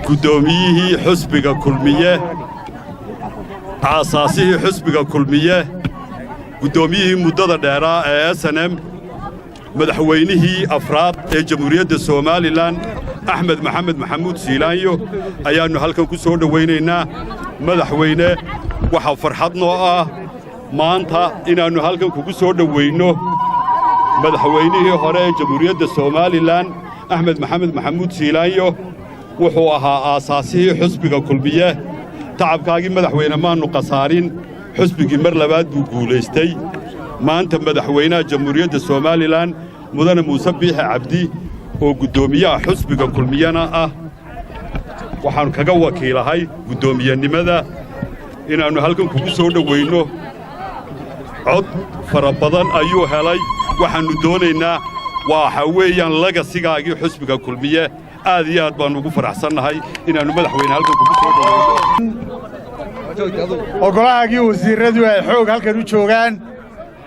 guddoomiyihii xusbiga kulmiye aasaasihii xusbiga kulmiye guddoomiyihii muddada dheeraa ee SNM madaxweynihii afraad ee jamhuuriyadda Soomaaliland Axmed Maxamed Maxamuud Siilaanyo ayaannu halkan ku soo dhowaynaynaa madaxweyne waxa farxad noo ah maanta inaannu halkan kugu soo dhowayno madaxweynihii hore ee jamhuuriyadda Soomaaliland Axmed Maxamed Maxamuud Siilaanyo wuxuu ahaa aasaasihii xusbiga kulmiye tacabkaagii madaxweyne maannu qasaarin xusbigii mar labaad buu guulaystay maanta madaxweynaha jamhuuriyadda Soomaaliland mudane Muuse Biixi Cabdi oo guddoomiyaha xusbiga kulmiyana ah waxaan kaga wakiilahay guddoomiyanimada inaannu halkan kugu soo dhowayno cod fara badan ayuu helay waxaannu doonaynaa waxa weeyaan lagasigaagii xusbiga kulmiye aad iyo aad baan ugu faraxsannahay inaannu madaxweyne halkan kugu soo dhowayno ogolahaagii wasiirradu ay xoog halkan u joogaan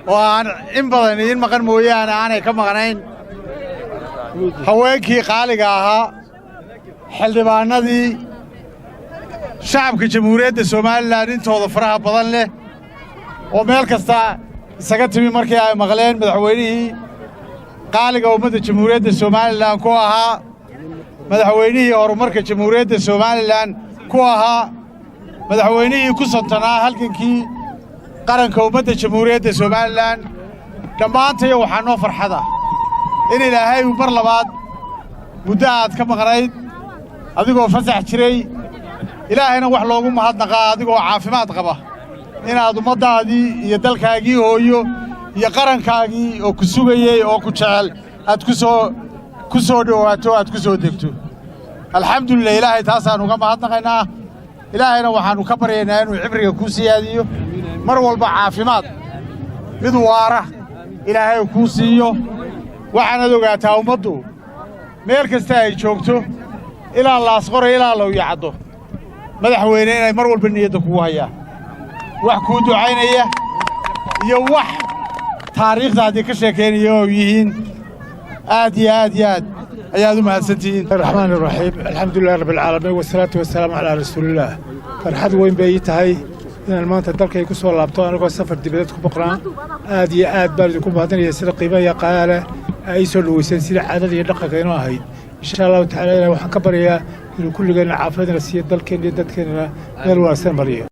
oo aan in badan idiin maqan mooyaane aanay ka maqnayn haweenkii qaaliga ahaa xildhibaannadii shacabka jamhuuriyadda Soomaaliland intooda faraha badan leh oo meel kasta isaga timi markii ay maqleen madaxweynihii qaaliga ummadda jamhuuriyadda Soomaaliland ku ahaa madaxweynihii horumarka jamhuuriyadda Soomaaliland ku ahaa madaxweynihii ku santanaa halgankii qaranka ummadda jamhuuriyadda Soomaaliland dhammaantayo waxaa noo farxada in ilaahay uu mar labaad muddo aad ka maqnayd adigoo fasax jiray ilaahayna wax loogu mahadnaqaa adigoo caafimaad qaba inaad ummaddaadii iyo dalkaagii hooyo iyo qarankaagii oo ku sugayey oo ku jecel aad ku soo dhowaato aad ku soo degto alxamdulillah ilaahay taasaan uga mahadnaqaynaa ilaahayna waxaannu ka baryaynaa inuu cibriga kuu siyaadiyo mar walba caafimaad mid waara ilaahay kuu siiyo waxaanaad ogaataa ummaddu meel kasta ay joogto ilaa laasqore ilaa low yacdo madaxweyne inay mar walba niyadda kugu hayaan wax kuu ducaynaya iyo wax taariikhdaadii ka sheekaynaya oo yihiin aad iyo aad iyo aad ayaad u mahadsantihiin الرحمن الرحيم الحمد لله رب العالمين والصلاة والسلام على رسول الله فرحad weyn bay tahay inaan maanta dalkay ku soo laabto anagoo safar dibadda ku boqraan aad iyo aad baan idinku mahadnaqayaa sida qiimaha qaale ay soo dhaweyseen sida caadada iyo dhaqanka inoo ahayd insha Allah ta'ala waxaan ka baryayaa inuu kulligeena caafimaadna siiyo dalkeena iyo dadkeena meel wanaagsan mariyo